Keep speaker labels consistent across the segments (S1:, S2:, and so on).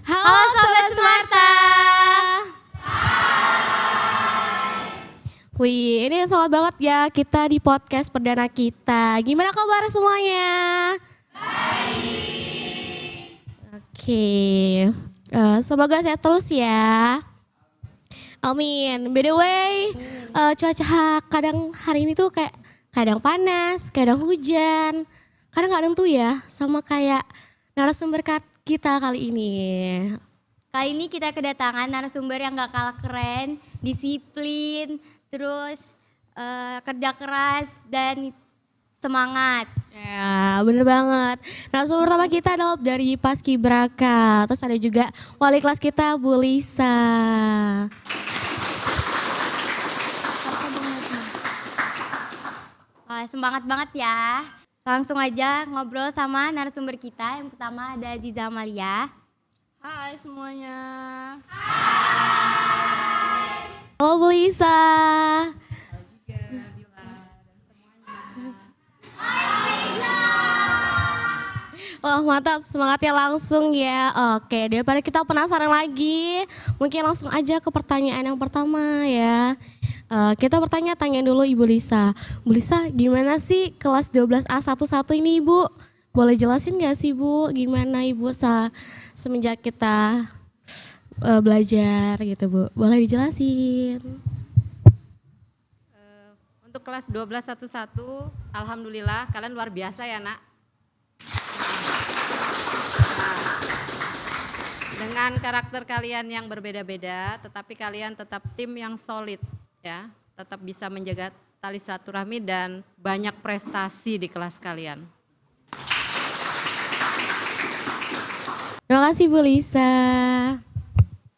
S1: Halo Sobat Smarta. Wih, ini semangat banget ya kita di podcast perdana kita. Gimana kabar semuanya? Baik. Oke, semoga sehat terus ya. Amin. By the way, cuaca kadang hari ini tuh kayak kadang panas, kadang hujan. Kadang gak nentu ya, sama kayak narasumber kita kali ini.
S2: Kali ini kita kedatangan narasumber yang gak kalah keren, disiplin, terus kerja keras dan semangat.
S1: Ya bener banget. Narasumber pertama kita adalah dari Paskibraka. Terus ada juga wali kelas kita Bu Lisa.
S2: Semangat banget ya. Langsung aja ngobrol sama narasumber kita. Yang pertama ada Aziza Amalia.
S3: Hai semuanya.
S1: Halo Bu Lisa. Oh mantap, semangatnya langsung ya. Oke, daripada kita penasaran lagi, mungkin langsung aja ke pertanyaan yang pertama ya. Kita tanya dulu Ibu Lisa. Bu Lisa, gimana sih kelas 12A11 ini Ibu? Boleh jelasin gak sih Bu, gimana Ibu semenjak kita belajar gitu Bu? Boleh dijelasin.
S4: Untuk kelas 1211, alhamdulillah kalian luar biasa ya nak. Dengan karakter kalian yang berbeda-beda, tetapi kalian tetap tim yang solid ya. Tetap bisa menjaga tali silaturahmi dan banyak prestasi di kelas kalian.
S1: Terima kasih Bu Lisa.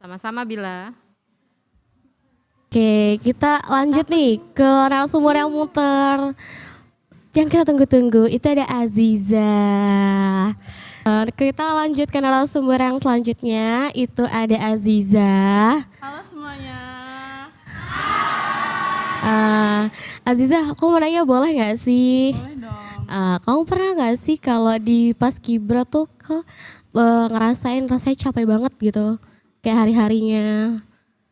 S4: Sama-sama Bila.
S1: Oke, kita lanjut nih ke narasumber yang muter. Yang kita tunggu-tunggu itu ada Aziza. Kita lanjut ke narasumber yang selanjutnya, itu ada Aziza.
S3: Halo semuanya.
S1: Aziza, aku mau nanya boleh gak sih?
S3: Boleh dong.
S1: Kamu pernah gak sih kalau di Paskibra tuh ngerasain rasanya capek banget gitu? Kayak hari-harinya.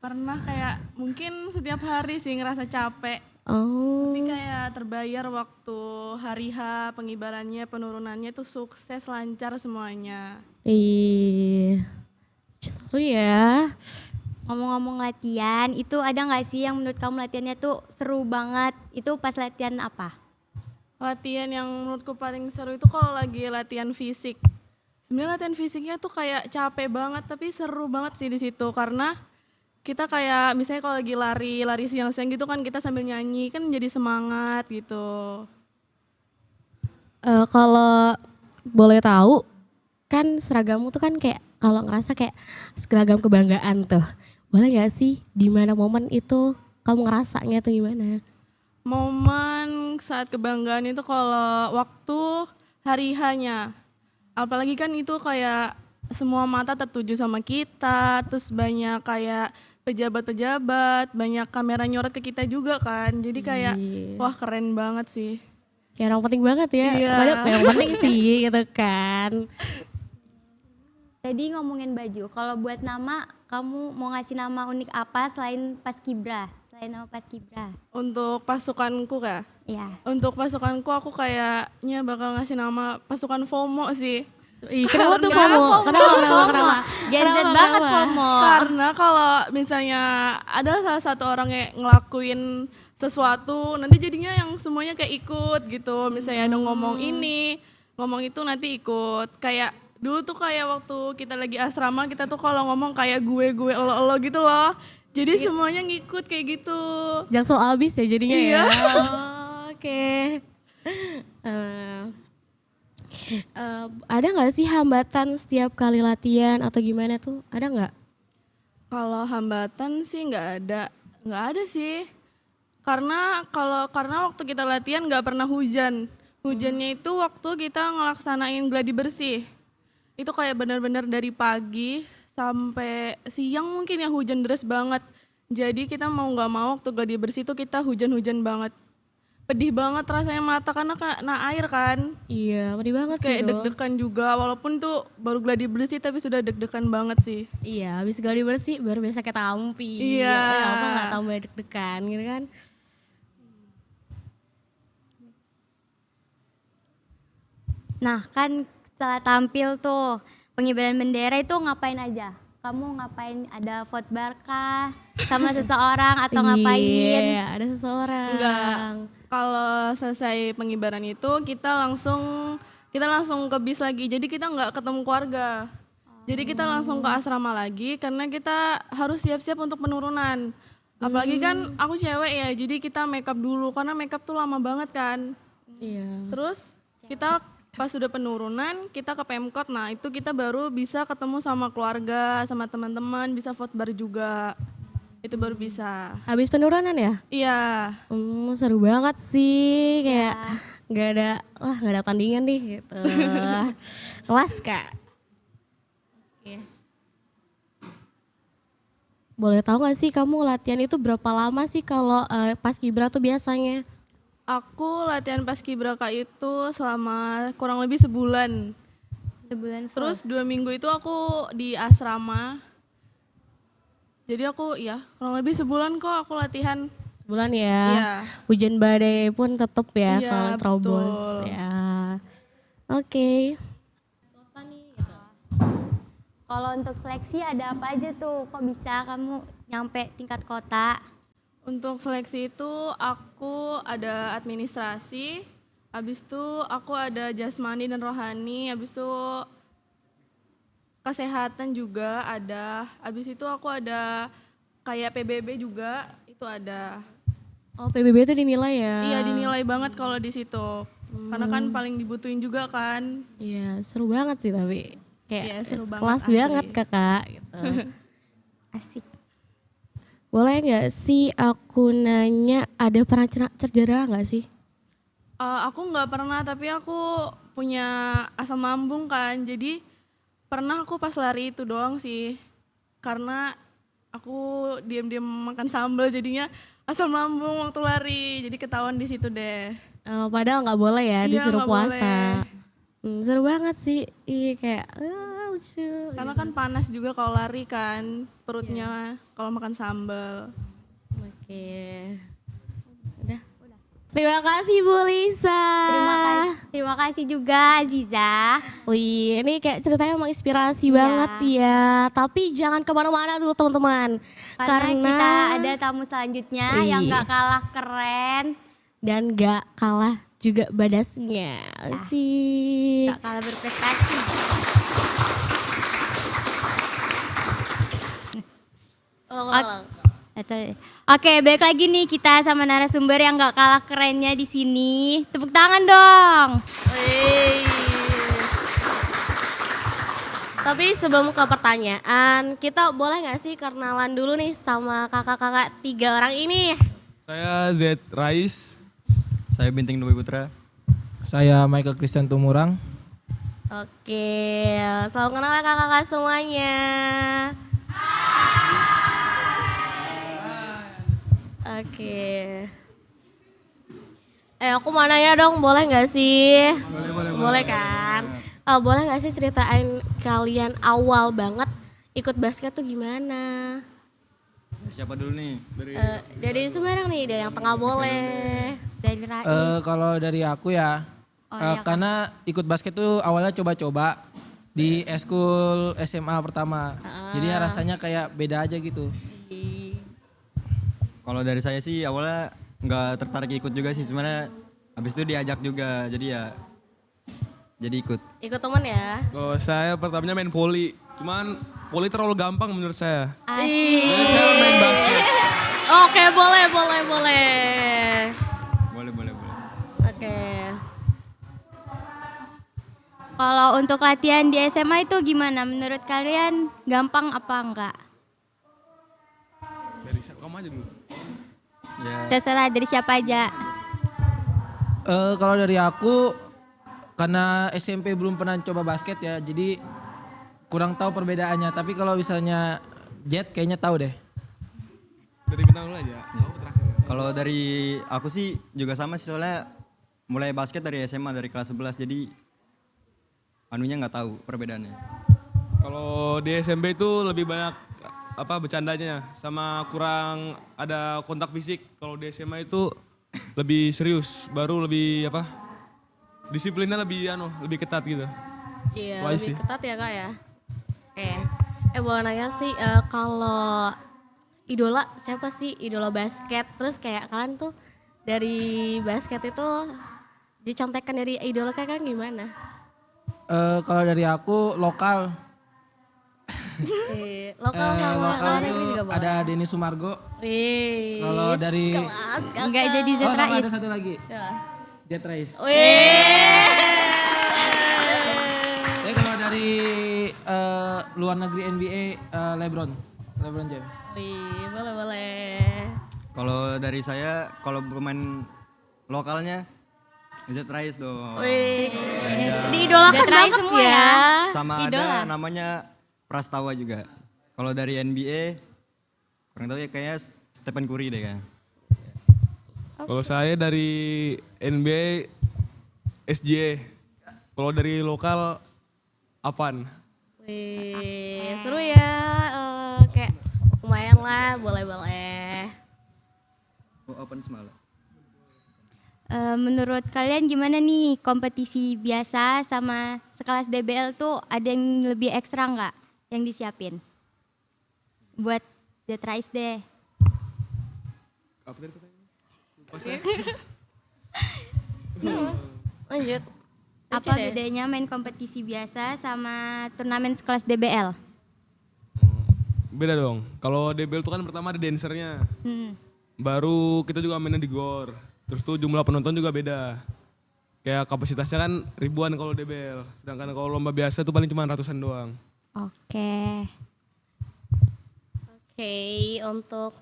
S3: Pernah kayak mungkin setiap hari sih ngerasa capek.
S1: Oh.
S3: Tapi kayak terbayar waktu hari H pengibarannya, penurunannya tuh sukses, lancar semuanya.
S1: Ih, seru ya.
S2: Ngomong-ngomong latihan, itu ada gak sih yang menurut kamu latihannya tuh seru banget? Itu pas latihan apa?
S3: Latihan yang menurutku paling seru itu kalau lagi latihan fisik. Sebenarnya latihan fisiknya tuh kayak capek banget, tapi seru banget sih di situ karena kita kayak misalnya kalau lagi lari siang-siang gitu kan kita sambil nyanyi kan jadi semangat gitu.
S1: Kalau boleh tahu, kan seragammu tuh kan kayak kalau ngerasa kayak seragam kebanggaan tuh. Boleh gak sih di mana momen itu kamu ngerasanya tuh gimana?
S3: Momen saat kebanggaan itu kalau waktu hari H-nya. Apalagi kan itu kayak semua mata tertuju sama kita, terus banyak kayak pejabat-pejabat, banyak kamera nyorot ke kita juga kan. Jadi kayak wah keren banget sih.
S1: Kayak orang penting banget ya.
S3: Iya.
S1: Padahal yang penting sih gitu kan.
S2: Tadi ngomongin baju, kalau buat nama, kamu mau ngasih nama unik apa selain Paskibra? Selain nama Paskibra?
S3: Untuk pasukanku kah?
S2: Iya.
S3: Untuk pasukanku aku kayaknya bakal ngasih nama pasukan FOMO sih.
S1: Ih, kenapa tuh FOMO? Kenapa?
S2: Gen Z banget FOMO.
S3: Karena kalau misalnya ada salah satu orang yang ngelakuin sesuatu, nanti jadinya yang semuanya kayak ikut gitu. Misalnya ada ngomong ini, ngomong itu nanti ikut. Kayak dulu tuh kayak waktu kita lagi asrama, kita tuh kalau ngomong kayak gue, elo gitu loh. Jadi semuanya ngikut kayak gitu.
S1: Jaksel abis ya jadinya
S3: Iya.
S1: ya. Oke. Ada nggak sih hambatan setiap kali latihan atau gimana tuh? Ada nggak?
S3: Kalau hambatan sih nggak ada sih. Karena waktu kita latihan nggak pernah hujan. Hujannya itu waktu kita ngelaksanain gladi bersih. Itu kayak benar-benar dari pagi sampai siang mungkin ya hujan deras banget. Jadi kita mau nggak mau waktu gladi bersih itu kita hujan-hujan banget. pedih banget rasanya mata karena kena air kan.
S1: Iya, pedih banget
S3: Terus
S1: sih
S3: kayak
S1: itu.
S3: deg-degan juga walaupun tuh baru gladi bersih tapi sudah deg-degan banget sih.
S1: Iya, habis gali bersih baru bisa kita tampi.
S3: Iya.
S1: Apa nggak tambah deg-degan gitu kan?
S2: Nah kan setelah tampil tuh pengibaran bendera itu ngapain aja? Kamu ngapain, ada fotbar kah sama seseorang atau ngapain?
S1: Iya, ada seseorang.
S3: Enggak. Kalau selesai pengibaran itu kita langsung ke bis lagi. Jadi kita nggak ketemu keluarga. Jadi kita langsung ke asrama lagi karena kita harus siap-siap untuk penurunan. Apalagi kan aku cewek ya, jadi kita makeup dulu karena makeup tuh lama banget kan.
S1: Iya.
S3: Terus kita pas sudah penurunan kita ke Pemkot. Nah, itu kita baru bisa ketemu sama keluarga, sama teman-teman, bisa fotbar juga. Itu baru bisa.
S1: Habis penurunan ya?
S3: Iya.
S1: Seru banget sih, kayak nggak ada tandingan nih gitu. Kelas Kak. Iya. Boleh tahu gak sih kamu latihan itu berapa lama sih kalau paskibra tuh biasanya?
S3: Aku latihan paskibraka itu selama kurang lebih sebulan.
S2: Sebulan full.
S3: Terus 2 minggu itu aku di asrama. Jadi aku ya kurang lebih sebulan kok aku latihan.
S1: Sebulan ya.
S3: Iya.
S1: Hujan badai pun tetap ya
S3: Iya,
S1: kalau terobos
S3: betul.
S1: ya. Oke.
S2: Kalau untuk seleksi ada apa aja tuh? Kok bisa kamu nyampe tingkat kota?
S3: Untuk seleksi itu aku ada administrasi, habis itu aku ada jasmani dan rohani, habis itu kesehatan juga ada, habis itu aku ada kayak PBB juga itu ada.
S1: Oh PBB itu dinilai ya?
S3: Iya dinilai banget kalau di situ, karena kan paling dibutuhin juga kan.
S1: Iya seru banget sih tapi kayak
S3: Iya, seru
S1: kelas
S3: banget,
S1: banget
S3: asli.
S1: kakak gitu.
S2: Asik.
S1: Boleh nggak sih aku nanya ada pernah cedera nggak sih?
S3: Aku nggak pernah, tapi aku punya asam lambung kan, jadi pernah aku pas lari itu doang sih, karena aku diam-diam makan sambal jadinya asam lambung waktu lari, jadi ketahuan di situ deh.
S1: Padahal nggak boleh ya
S3: Iya,
S1: disuruh
S3: nggak
S1: puasa. Seru banget sih, iya kayak lucu.
S3: Karena kan panas juga kalau lari kan, perutnya kalau makan sambal.
S1: Oke, udah. Terima kasih Bu Lisa.
S2: Terima kasih juga Aziza.
S1: Wih, ini kayak ceritanya menginspirasi banget ya. Tapi jangan kemana-mana dulu teman-teman.
S2: Karena kita ada tamu selanjutnya yang
S1: Iya.
S2: gak kalah keren,
S1: Dan gak kalah juga badasnya. Asik.
S2: gak kalah berprestasi. Oke, balik lagi nih kita sama narasumber yang gak kalah kerennya di sini. Tepuk tangan dong.
S1: Tapi sebelum ke pertanyaan, kita boleh gak sih kenalan dulu nih sama kakak-kakak 3 orang ini?
S5: Saya Z Rais.
S6: Saya Binting Dwi Putra.
S7: Saya Michael Christian Tumurang.
S1: Oke, selalu kenal ya kakak-kakak semuanya. Oke. Aku mau nanya dong, boleh nggak sih? Boleh kan? Boleh nggak sih ceritain kalian awal banget ikut basket tuh gimana?
S6: Siapa dulu nih?
S1: Dari Semarang nih, dari yang tengah boleh.
S2: Dari Rais.
S7: Kalau dari aku ya,
S2: iya kan.
S7: karena ikut basket tuh awalnya coba-coba di eskul SMA pertama. Jadi rasanya kayak beda aja gitu.
S6: Kalau dari saya sih awalnya nggak tertarik ikut juga sih, sebenarnya habis itu diajak juga, jadi ikut.
S1: Ikut temen ya?
S5: Kalau saya pertamanya main volley. Cuman volley terlalu gampang menurut saya.
S2: Asik.
S5: Jadi saya main basket.
S1: Oke, boleh.
S6: Boleh.
S1: Oke.
S2: Kalau untuk latihan di SMA itu gimana? Menurut kalian gampang apa enggak?
S5: Dari siapa? Kamu aja dulu.
S6: Ya,
S2: Terserah dari siapa aja.
S7: Kalau dari aku, karena SMP belum pernah coba basket ya, jadi kurang tahu perbedaannya. Tapi kalau misalnya Jet kayaknya tahu deh.
S5: Dari bintang dulu aja. Kamu terakhir.
S6: Kalau dari aku sih juga sama sih, soalnya mulai basket dari SMA dari kelas 11, jadi anunya nggak tahu perbedaannya.
S5: Kalau di SMP itu lebih banyak bercandanya sama kurang ada kontak fisik. Kalau di SMA itu lebih serius, baru lebih disiplinnya lebih ketat gitu.
S1: Iya,
S5: Wah,
S1: lebih
S5: sih.
S1: ketat ya kak ya. Boleh nanya sih, kalau idola siapa sih idola basket? Terus kayak kalian tuh dari basket itu dicontekan dari idola kakak gimana?
S7: Kalau dari aku lokal,
S1: Lokal sama
S7: lokal
S1: luar
S7: itu
S1: negeri juga boleh.
S7: ada Denny Sumargo.
S1: Wih,
S7: Kalau dari-
S1: kelas kakak.
S2: Enggak jadi
S7: Oh sama
S2: Rais.
S7: ada satu lagi,
S1: Siapa?
S7: Jet Rais.
S1: Wih.
S7: Kalau dari luar negeri NBA, LeBron James.
S1: Wih, boleh.
S6: Kalau dari saya, kalau pemain lokalnya Z Rais dong.
S1: Wih, diidolakan
S2: Udah try
S1: banget
S2: semua
S1: ya.
S2: ya.
S6: Sama
S2: Idola.
S6: ada namanya Prastawa juga. Kalau dari NBA, kurang tahu ya, kayaknya Stephen Curry deh kayaknya.
S5: Kalau saya dari NBA SJ. Kalau dari lokal Avan.
S1: Wih, seru ya. Kayak lumayan lah, boleh.
S6: Oh, open semalam.
S2: Menurut kalian gimana nih kompetisi biasa sama sekelas DBL tuh ada yang lebih ekstra nggak yang disiapin? Buat The Trice deh.
S1: Lanjut.
S2: Apa bedanya main kompetisi biasa sama turnamen sekelas DBL?
S5: Beda dong. Kalau DBL itu kan pertama ada dancernya. Baru kita juga mainnya di GOR. Terus tuh jumlah penonton juga beda. Kayak kapasitasnya kan ribuan kalau DBL. Sedangkan kalau lomba biasa tuh paling cuma ratusan doang.
S2: Oke.
S1: Oke, untuk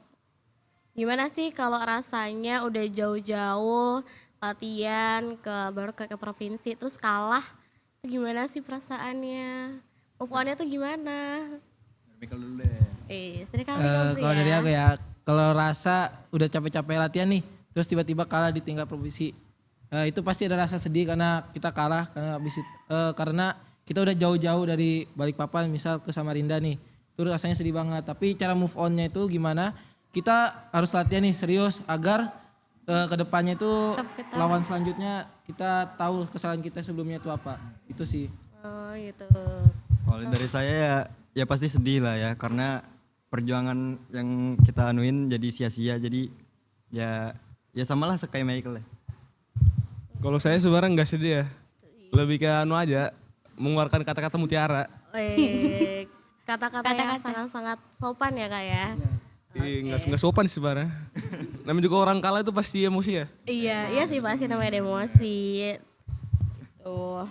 S1: gimana sih kalau rasanya udah jauh-jauh latihan baru ke provinsi terus kalah, itu gimana sih perasaannya? Move on-nya tuh gimana?
S6: Michael dulu deh.
S1: Dari kamu dulu
S7: Kalau
S1: ya.
S7: dari aku ya, kalau rasa udah capek-capek latihan nih, terus tiba-tiba kalah di tingkat provinsi, itu pasti ada rasa sedih karena kita kalah, karena kita udah jauh-jauh dari Balikpapan misal ke Samarinda nih, itu rasanya sedih banget. Tapi cara move on-nya itu gimana? Kita harus latihan nih serius agar kedepannya itu lawan selanjutnya kita tahu kesalahan kita sebelumnya itu apa. Itu sih.
S1: Oh gitu.
S6: Kalau dari saya ya pasti sedih lah ya, karena perjuangan yang kita anuin jadi sia-sia, jadi ya samalah kayak Michael ya.
S5: Kalau saya sebenarnya nggak sedih ya. Lebih ke aja, mengeluarkan kata-kata mutiara.
S1: Kata-kata yang sangat-sangat sopan ya kak ya.
S5: Nggak sopan sih sebenarnya. Namanya juga orang kalah itu pasti emosi ya.
S1: Iya sih pasti namanya emosi. Tuh.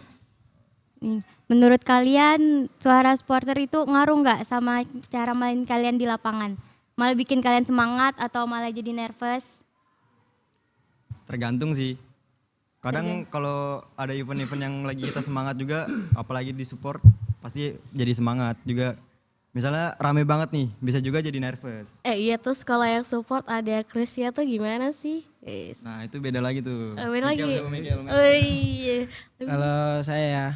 S2: Nih, menurut kalian suara supporter itu ngaruh nggak sama cara main kalian di lapangan? Malah bikin kalian semangat atau malah jadi nervous?
S6: Tergantung sih. Kadang kalau ada event-event yang lagi kita semangat juga, apalagi di support, pasti jadi semangat juga. Misalnya rame banget nih, bisa juga jadi nervous.
S1: Iya terus kalau yang support ada Krisya tuh gimana sih?
S6: Nah itu beda lagi tuh.
S1: Beda lagi.
S6: Michael.
S1: Oh iya.
S7: Kalau saya ya,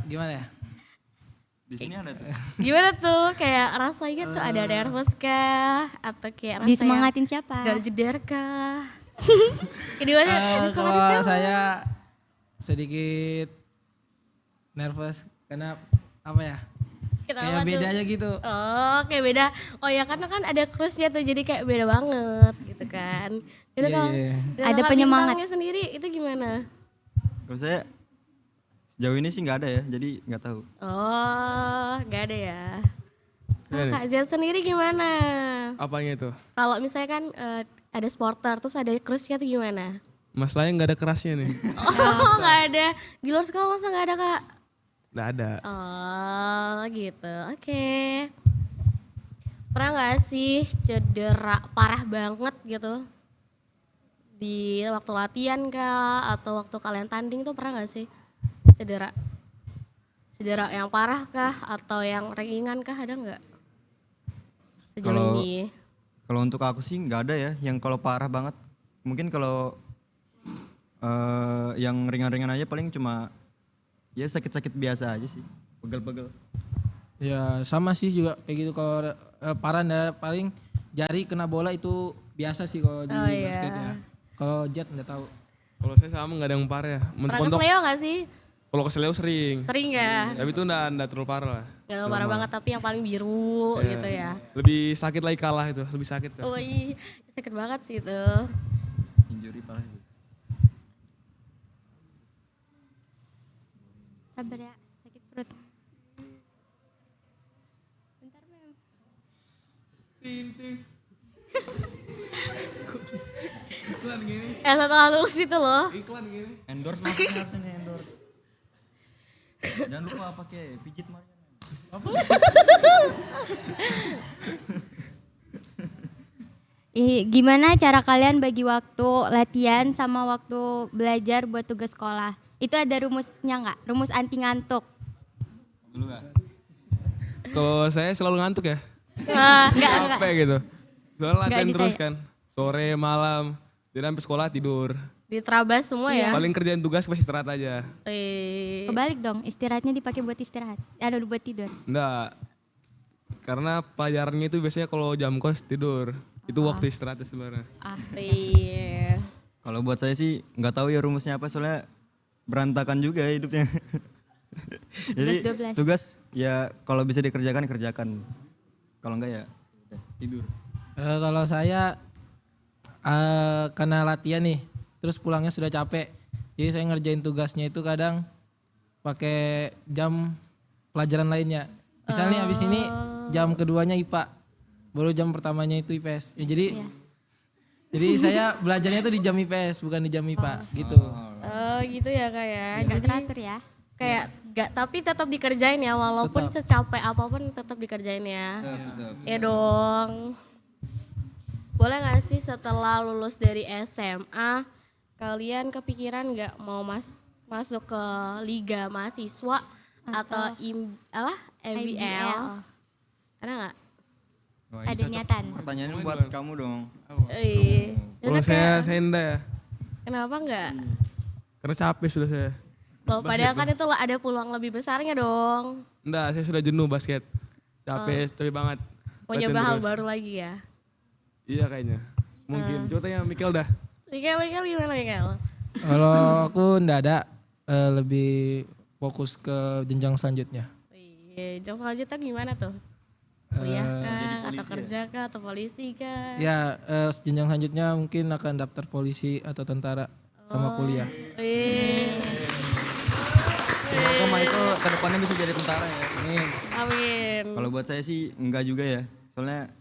S7: gimana ya?
S6: Di sini ada tuh.
S1: Gimana tuh kayak rasanya tuh ada nervous kah atau kayak rasanya
S2: Disemangatin siapa?
S1: jeder kah? Gimana? Disemangatin
S7: Kalau
S1: siapa?
S7: saya sedikit nervous karena apa ya?
S1: Kenapa
S7: Kayak
S1: tuh?
S7: beda aja gitu.
S1: Oh kayak beda. Oh ya karena kan ada cruise-nya tuh jadi kayak beda banget gitu kan. Jadi
S7: Iya,
S1: kalau
S7: iya.
S1: dari
S2: Ada
S1: kakak
S2: penyemangat.
S1: bintangnya sendiri itu gimana?
S6: Kalau saya sejauh ini sih nggak ada ya, jadi nggak tahu.
S1: Oh nggak ada ya. Kalau
S5: Gimana?
S1: Kak Zian sendiri gimana?
S5: Apanya itu?
S1: Kalau misalnya kan ada sporter terus ada cruise-nya tuh gimana?
S5: Masalahnya nggak ada kerasnya nih.
S1: Oh nggak ada. Di luar sekolah masa nggak ada kak?
S5: Nggak ada.
S1: Oh gitu, oke. Pernah nggak sih cedera parah banget gitu? Di waktu latihan kah? Atau waktu kalian tanding tuh pernah nggak sih cedera? Cedera yang parah kah? Atau yang ringan kah ada nggak? Sejauh
S6: Kalau-
S1: ini?
S6: Kalau untuk aku sih nggak ada ya yang kalau parah banget. Mungkin kalau yang ringan-ringan aja paling cuma ya sakit-sakit biasa aja sih. Pegel-pegel.
S7: Ya sama sih juga kayak gitu. Kalau parah paling jari kena bola itu biasa sih kalau di basket ya. Kalau jet nggak tahu.
S5: Kalau saya sama nggak ada yang parah ya.
S1: Pernah
S5: Mentok-mentok
S1: kesleo gak sih?
S5: kalau keseleo sering.
S1: Sering gak?
S5: Tapi itu enggak terlalu parah lah.
S1: Gak parah banget tapi yang paling biru gitu ya.
S5: Lebih sakit lagi kalah itu, lebih sakit.
S1: Oh iya, sakit banget sih itu.
S6: Injury parah sih.
S2: Sabar ya, sakit perut. Bentar, Mem.
S5: Iklan gini.
S1: Setelah lulus itu loh.
S5: Iklan gini.
S6: Endorse maksudnya harusnya nih endorse. Jangan lupa pakai pijit Mariana.
S2: Gimana cara kalian bagi waktu latihan sama waktu belajar buat tugas sekolah? Itu ada rumusnya nggak? Rumus anti ngantuk?
S6: Dulu nggak?
S5: Kalau saya selalu ngantuk ya.
S2: Enggak.
S5: Capek gitu. Soalnya latihan
S2: ditanya.
S5: terus kan. Sore, malam. Jadi sampai sekolah tidur.
S1: Diterabas semua ya.
S5: Paling kerjaan tugas pas istirahat aja.
S2: Kebalik dong, istirahatnya dipakai buat istirahat. Ada buat tidur.
S5: Enggak. Karena pelajarannya itu biasanya kalau jam kos tidur. Itu waktu istirahatnya sebenarnya.
S1: Iya.
S6: Kalau buat saya sih nggak tahu ya rumusnya apa soalnya berantakan juga hidupnya. Jadi
S2: 12.
S6: tugas ya kalau bisa dikerjakan kerjakan. Kalau enggak ya udah, tidur.
S7: Kalau saya karena latihan nih, terus pulangnya sudah capek. Jadi saya ngerjain tugasnya itu kadang pakai jam pelajaran lainnya. Misalnya nih abis ini jam keduanya IPA, baru jam pertamanya itu IPS. Ya, jadi saya belajarnya itu di jam IPS bukan di jam IPA gitu.
S1: Oh gitu ya Kak ya.
S2: Nggak
S1: Jadi
S2: teratur ya.
S1: kayak gak, tapi tetap dikerjain ya walaupun secapek apapun tetap dikerjain ya. Ya dong. Boleh gak sih setelah lulus dari SMA kalian kepikiran gak mau masuk ke liga mahasiswa atau MBL? Ada gak?
S6: Wah,
S2: Ada
S6: ini cocok.
S2: niatan.
S6: Pertanyaannya buat kamu dong.
S5: Kalau saya enggak ya.
S1: Kenapa enggak?
S5: Karena capek sudah saya.
S1: Loh, padahal kan itu ada peluang lebih besarnya dong.
S5: Enggak, saya sudah jenuh basket. Capek banget.
S1: Mau
S5: Latihan
S1: nyoba hal
S5: terus.
S1: baru lagi ya?
S5: Iya kayaknya. Mungkin. Coba tanya Mikel dah.
S1: Mikel gimana Mikel?
S7: Kalau aku ndak ada, lebih fokus ke jenjang selanjutnya.
S1: Iya, jam selanjutnya gimana tuh? Kuliah kah, atau kerja kah, atau polisi kah?
S7: Ya jenjang selanjutnya mungkin akan daftar polisi atau tentara sama kuliah.
S6: Semoga Michael kedepannya bisa jadi tentara ya.
S1: Amin.
S6: Kalau buat saya sih enggak juga ya. Soalnya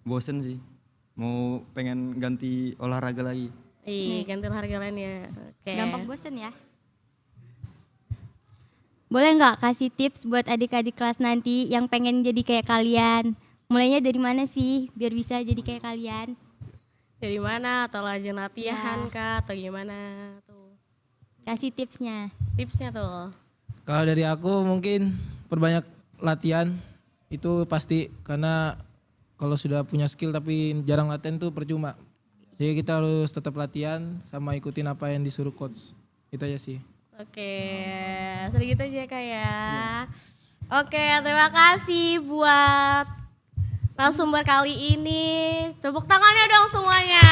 S6: bosen sih. Mau pengen ganti olahraga lagi.
S1: Ganti harga lain ya. Oke.
S2: Gampang bosen ya. Boleh nggak kasih tips buat adik-adik kelas nanti yang pengen jadi kayak kalian? Mulainya dari mana sih biar bisa jadi kayak kalian?
S1: Dari mana? Atau rajin latihan kah? Atau gimana tuh?
S2: Kasih tipsnya.
S1: Tipsnya tuh.
S7: Kalau dari aku mungkin perbanyak latihan itu pasti, karena kalau sudah punya skill tapi jarang latihan tuh percuma. Jadi kita harus tetap latihan sama ikutin apa yang disuruh coach. Itu aja sih.
S1: Oke, sedikit aja Kak ya. Oke, terima kasih buat narasumber kali ini. Tepuk tangannya dong semuanya.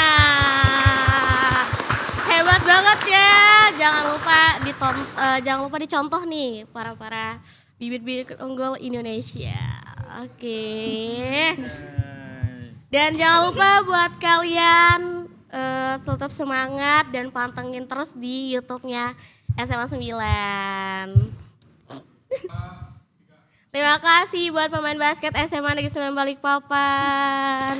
S1: Hebat banget ya. Jangan lupa dicontoh nih para bibit-bibit unggul Indonesia. Oke. Dan jangan lupa buat kalian tetap semangat dan pantengin terus di YouTube-nya SMA 9. Terima kasih buat pemain basket SMA Negeri 9 Balikpapan.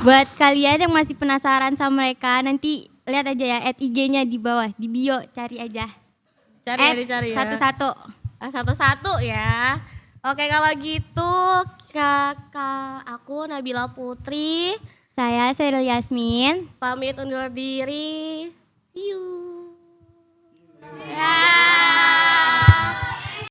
S2: Buat kalian yang masih penasaran sama mereka, nanti lihat aja ya @IG-nya di bawah, di bio cari aja.
S1: Cari ya.
S2: Satu-satu.
S1: Satu-satu ya. Oke, kalau gitu kakak aku Nabila Putri
S2: Saya Seril Yasmin.
S1: pamit undur diri. See you. Ya.